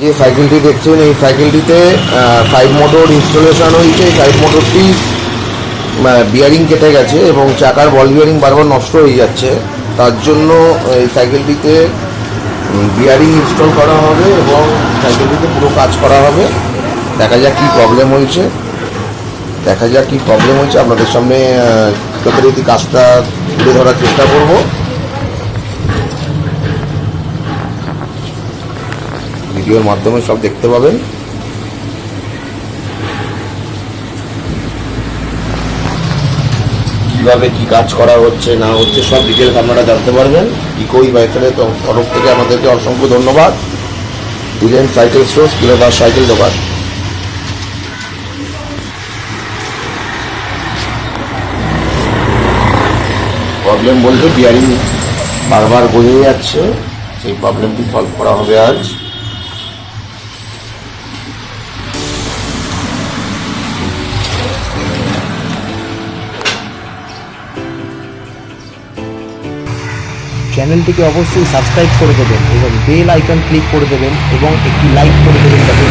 যে সাইকেলটি দেখছেন এই সাইকেলটিতে 5 মোটর ইনস্টলেশন হয়েছে। এই 5 মোটরটি বিয়ারিং কেটে গেছে এবং চাকার বল বিয়ারিং বারবার নষ্ট হয়ে যাচ্ছে। তার জন্য এই সাইকেলটিতে বিয়ারিং ইনস্টল করা হবে এবং সাইকেলটিতে পুরো কাজ করা হবে। দেখা যাক কী প্রবলেম হয়েছে, আপনাদের সামনে যথারীতি কাজটা তুলে ধরার চেষ্টা করব। ভিডিওর মাধ্যমে সব দেখতে পাবেন। কীভাবে কী কাজ করা হচ্ছে না হচ্ছে সব ডিটেলস আপনারা জানতে পারবেন। ইকো ই বাইসাইকেলের তরফ থেকে আমাদেরকে অসংখ্য ধন্যবাদ। হিরেন সাইকেল স্টোর, কিলোদাস সাইকেল দোকান। প্রবলেম বলতে বিয়ারিং বারবার বোঝে যাচ্ছে, সেই প্রবলেমটি সলভ করা হবে আজ। চ্যানেলটিকে অবশ্যই সাবস্ক্রাইব করে দেবেন এবং বেল আইকন ক্লিক করে দেবেন এবং একটি লাইক করে দেবেন যাতে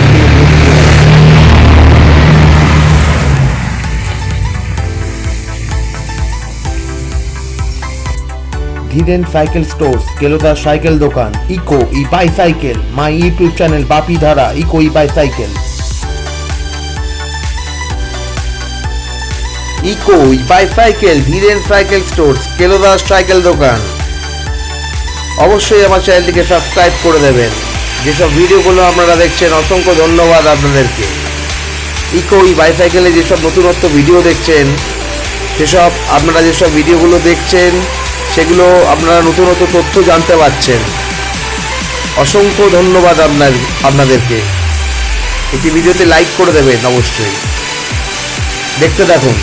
ধীরেন সাইকেল স্টোর্স, কেলোদা সাইকেল দোকান, eco e bicycle, my YouTube channel Bapi ধারা, eco e bicycle. Eco e bicycle, Dhiren cycle stores, কেলোদা সাইকেল দোকান। অবশ্যই আমার চ্যানেলটিকে সাবস্ক্রাইব করে দেবেন। যেসব ভিডিওগুলো আপনারা দেখছেন অসংখ্য ধন্যবাদ আপনাদেরকে। ইকো ই বাইসাইকেলে যেসব নতুনত্ব ভিডিও দেখছেন, যেসব ভিডিওগুলো দেখছেন সেগুলো আপনারা নতুনত্ব তথ্য জানতে পারছেন। অসংখ্য ধন্যবাদ আপনাদেরকে। একটি ভিডিওতে লাইক করে দেবেন অবশ্যই। দেখতে থাকুন।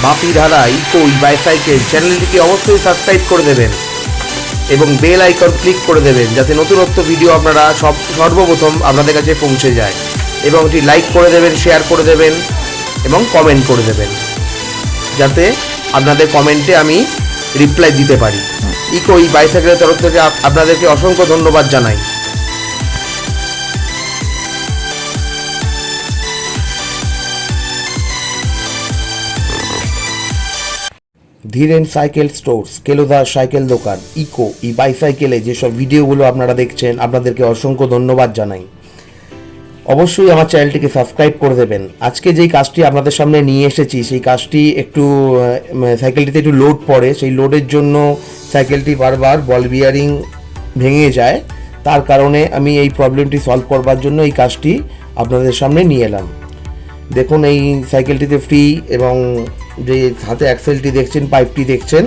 বাপি ধারা, ইকো ই বাইসাইকেল চ্যানেলটিকে অবশ্যই সাবস্ক্রাইব করে দেবেন এবং বেল আইকন ক্লিক করে দেবেন যাতে নতুনত্ব ভিডিও আপনারা সর্বপ্রথম আপনাদের কাছে পৌঁছে যায়। এবং এটি লাইক করে দেবেন, শেয়ার করে দেবেন এবং কমেন্ট করে দেবেন যাতে আপনাদের কমেন্টে আমি রিপ্লাই দিতে পারি। ইকো ই বাইসাইকেলের তরফ থেকে আপনাদেরকে অসংখ্য ধন্যবাদ জানাই। ধীরেন সাইকেল স্টোর্স, কেলোদা সাইকেল দোকান, ইকো ই বাইসাইকেলে যেসব ভিডিওগুলো আপনারা দেখছেন আপনাদেরকে অসংখ্য ধন্যবাদ জানাই। অবশ্যই আমার চ্যানেলটিকে সাবস্ক্রাইব করে দেবেন। আজকে যেই কাজটি আপনাদের সামনে নিয়ে এসেছি সেই কাজটি সাইকেলটিতে একটু লোড পড়ে, সেই লোডের জন্য সাইকেলটি বারবার বল বিয়ারিং ভেঙে যায়। তার কারণে আমি এই প্রবলেমটি সলভ করবার জন্য এই কাজটি আপনাদের সামনে নিয়ে এলাম। দেখুন এই সাইকেলটিতে ফ্রি এবং যে হাতে অ্যাক্সেলটি দেখছেন, পাইপটি দেখছেন,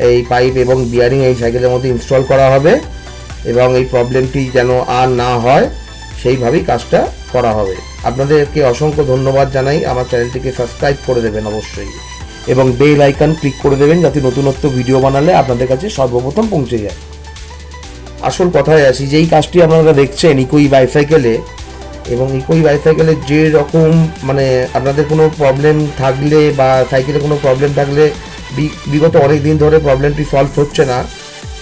এই পাইপ এবং বিয়ারিং এই সাইকেলের মধ্যে ইনস্টল করা হবে এবং এই প্রবলেমটি যেন আর না হয় সেইভাবেই কাজটা করা হবে। আপনাদেরকে অসংখ্য ধন্যবাদ জানাই। আমার চ্যানেলটিকে সাবস্ক্রাইব করে দেবেন অবশ্যই এবং বেল আইকন ক্লিক করে দেবেন যাতে নতুনত্ব ভিডিও বানালে আপনাদের কাছে সর্বপ্রথম পৌঁছে যায়। আসল কথায় আসি, যেই কাজটি আপনারা দেখছেন ইকো ই বাইসাইকেলে এবং ইকো ই বাইসাইকেলের যে রকম আপনাদের কোনো প্রবলেম থাকলে বা সাইকেলে কোনো প্রবলেম থাকলে বিগত অনেক দিন ধরে প্রবলেমটি সলভ হচ্ছে না,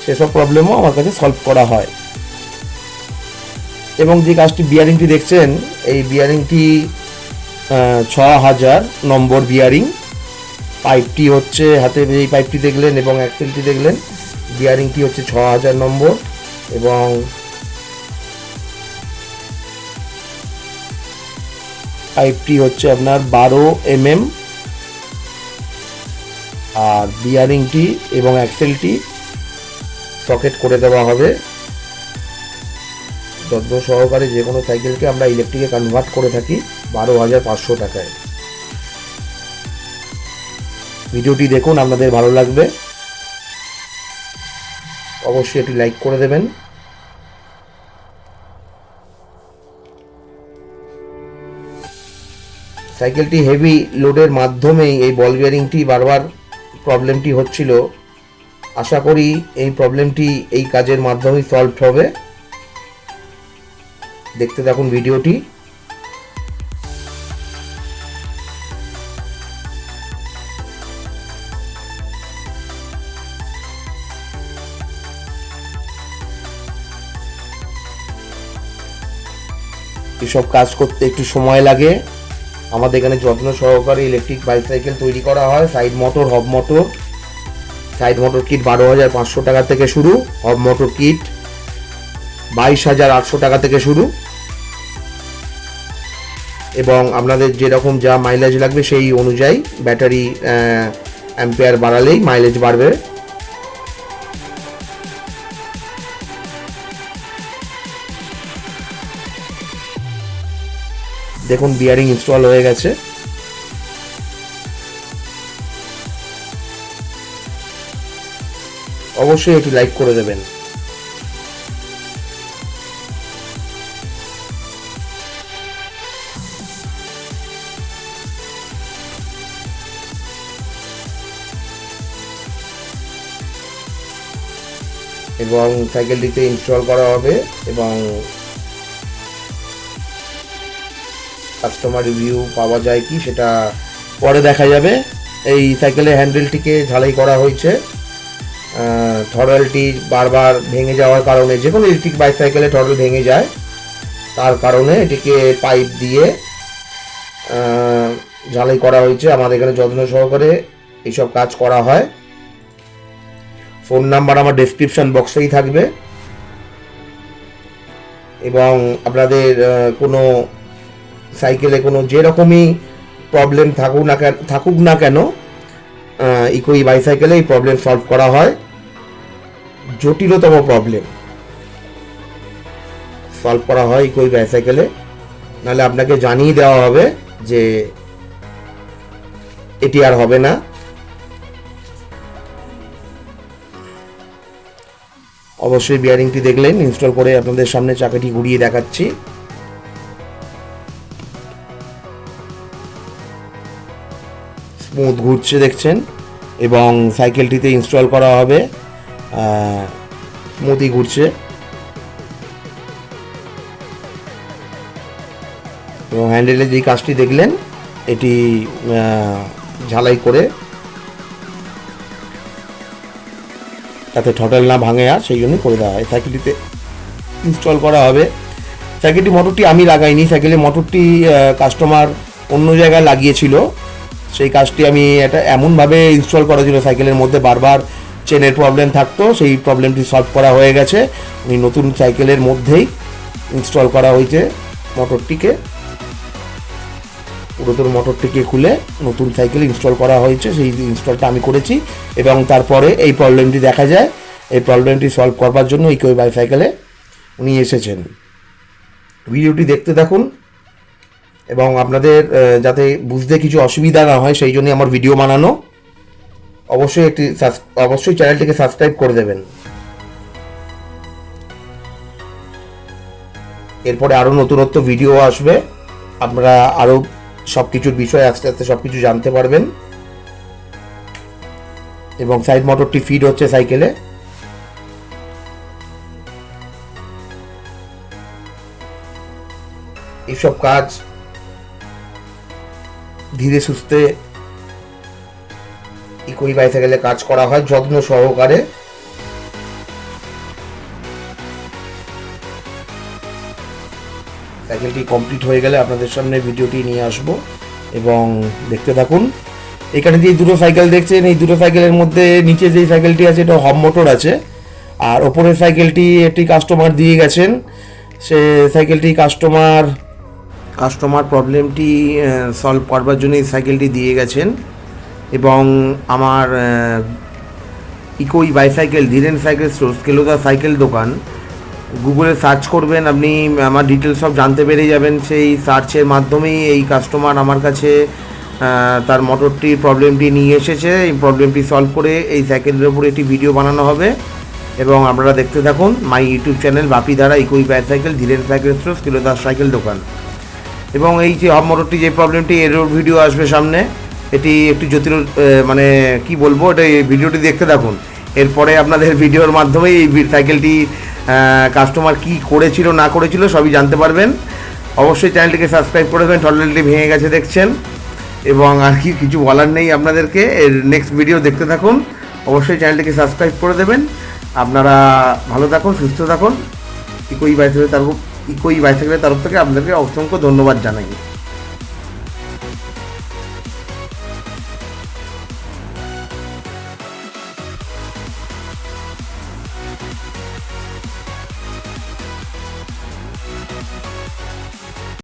সেসব প্রবলেমও আমার কাছে সলভ করা হয়। এবং যে কাজটি বিয়ারিংটি দেখছেন এই বিয়ারিংটি 6000 নম্বর বিয়ারিং। পাইপটি হচ্ছে হাতে এই পাইপটি দেখলেন এবং অ্যাক্সেলটি দেখলেন, বিয়ারিংটি হচ্ছে 6000 নম্বর এবং পাইপটি হচ্ছে আপনার 12 mm আর বিয়ারিংটি এবং অ্যাক্সেলটি সকেট করে দেওয়া হবে। যত্ন সহকারে যে কোনো সাইকেলকে আমরা ইলেকট্রিকে কনভার্ট করে থাকি 12,500 টাকায়। ভিডিওটি দেখুন, আপনাদের ভালো লাগবে। অবশ্যই এটি লাইক করে দেবেন। সাইকেলটি হেভি লোডের মাধ্যমেই এই বল বিয়ারিংটি বারবার প্রবলেমটি হচ্ছিল। আশা করি এই প্রবলেমটি এই কাজের মাধ্যমেই সলভ হবে। দেখতে থাকুন ভিডিওটি। এসব কাজ করতে একটু সময় লাগে। আমাদের এখানে যত্ন সহকারে ইলেকট্রিক বাইসাইকেল তৈরি করা হয়। সাইড মোটর, হব মোটর, সাইড মোটর কিট 12,500 টাকা থেকে শুরু, হব মোটর কিট 22,800 টাকা থেকে শুরু, এবং আপনাদের যেরকম যা মাইলেজ লাগবে সেই অনুযায়ী ব্যাটারি অ্যাম্পিয়ার বাড়ালেই মাইলেজ বাড়বে। দেখুন বিয়ারিং ইনস্টল হয়ে গেছে। অবশ্যই একটু লাইক করে দেবেন। এবং সাইকেলটিতে ইনস্টল করা হবে এবং কাস্টমার রিভিউ পাওয়া যায় কি সেটা পরে দেখা যাবে। এই সাইকেলের হ্যান্ডেলটিকে ঝালাই করা হয়েছে। থ্রটলটি বারবার ভেঙে যাওয়ার কারণে, যে কোনো ইলেকট্রিক বাইসাইকেলে থ্রটল ভেঙে যায়, তার কারণে এটিকে পাইপ দিয়ে ঝালাই করা হয়েছে। আমাদের এখানে যত্ন সহকারে এইসব কাজ করা হয়। ফোন নাম্বার আমার ডেসক্রিপশন বক্সেই থাকবে, এবং আপনাদের কোনো সাইকেলে কোনো যেরকমই প্রবলেম থাকুক না কেন ইকো ই বাইসাইকেলে এই প্রবলেম সলভ করা হয়। জটিলতম প্রবলেম সলভ করা হয় ইকো ই বাইসাইকেলে, নাহলে আপনাকে জানিয়ে দেওয়া হবে যে এটি আর হবে না। অবশ্যই বিয়ারিংটি দেখলেন, ইনস্টল করে আপনাদের সামনে চাকাটি ঘুরিয়ে দেখাচ্ছি। স্মুথ ঘুরছে দেখছেন, এবং সাইকেলটিতে ইনস্টল করা হবে, স্মুথই ঘুরছে। এবং হ্যান্ডেলের যে কাজটি দেখলেন এটি ঝালাই করে তাতে থ্রটল না ভাঙে, আর সেই জন্যই করে দেওয়া হয়। সাইকেলটিতে ইনস্টল করা হবে। সাইকেলটি মোটরটি আমি লাগাইনি, সাইকেলের মোটরটি কাস্টমার অন্য জায়গায় লাগিয়েছিল। সেই কাজটি আমি এটা এমনভাবে ইনস্টল করা ছিল, সাইকেলের মধ্যে বারবার চেনের প্রবলেম থাকতো, সেই প্রবলেমটি সলভ করা হয়ে গেছে। উনি নতুন সাইকেলের মধ্যেই ইনস্টল করা হয়েছে মোটরটিকে, পুরাতন মোটরটিকে খুলে নতুন সাইকেল ইনস্টল করা হয়েছে। সেই ইনস্টলটা আমি করেছি, এবং তারপরে এই প্রবলেমটি দেখা যায়। এই প্রবলেমটি সলভ করবার জন্য ইকো ই বাইসাইকেলে উনি এসেছেন। ভিডিওটি দেখতে থাকুন, এবং আপনাদের যাতে বুঝতে কিছু অসুবিধা না হয় সেই জন্যই আমার ভিডিও বানানো। অবশ্যই চ্যানেলটিকে সাবস্ক্রাইব করে দেবেন। এরপরে আরও নতুনত্ব ভিডিও আসবে, আপনারা আরও সব কিছুর বিষয়ে আস্তে আস্তে সব কিছু জানতে পারবেন। এবং সাইড মোটরটি ফিড হচ্ছে সাইকেলে। এইসব কাজ ধীরে সুস্থে ইকো ই বাইসাইকেলে কাজ করা হয় যত্ন সহকারে। সাইকেলটি কমপ্লিট হয়ে গেলে আপনাদের সামনে ভিডিওটি নিয়ে আসব, এবং দেখতে থাকুন। এখানে যে দুটো সাইকেল দেখছেন, এই দুটো সাইকেলের মধ্যে নিচে যেই সাইকেলটি আছে এটা হব মোটর আছে, আর ওপরের সাইকেলটি একটি কাস্টমার দিয়ে গেছেন। সে সাইকেলটি কাস্টমার প্রবলেমটি সলভ করবার জন্য এই সাইকেলটি দিয়ে গেছেন। এবং আমার eco e bicycle Dhiren cycle store, কেলোদা সাইকেল দোকান, গুগলে সার্চ করবেন, আপনি আমার ডিটেলস সব জানতে পেরে যাবেন। সেই সার্চের মাধ্যমেই এই কাস্টমার আমার কাছে তার মোটরটির প্রবলেমটি নিয়ে এসেছে। এই প্রবলেমটি সলভ করে এই সাইকেলের উপরে একটি ভিডিও বানানো হবে, এবং আপনারা দেখতে থাকুন মাই ইউটিউব চ্যানেল বাপি দ্বারা eco e bicycle Dhiren cycle store, কেলোদা সাইকেল দোকান। এবং এই যে হব মোটরটি যে প্রবলেমটি, এর ভিডিও আসবে সামনে। এটি একটু জটিল, মানে কি বলবো, এটা এই ভিডিওটি দেখতে থাকুন। এরপরে আপনাদের ভিডিওর মাধ্যমেই এই সাইকেলটি কাস্টমার কি করেছিল না করেছিল সবই জানতে পারবেন। অবশ্যই চ্যানেলটিকে সাবস্ক্রাইব করে দেবেন। থ্রটলটি ভেঙে গেছে দেখছেন, এবং আর কি কিছু বলার নেই আপনাদেরকে। এর নেক্সট ভিডিও দেখতে থাকুন, অবশ্যই চ্যানেলটিকে সাবস্ক্রাইব করে দেবেন। আপনারা ভালো থাকুন, সুস্থ থাকুন। ইকো ই বাইসাইকেল ইকো ই বাইসাইকেলের তরফ থেকে আপনাদেরকে অসংখ্য ধন্যবাদ জানাই।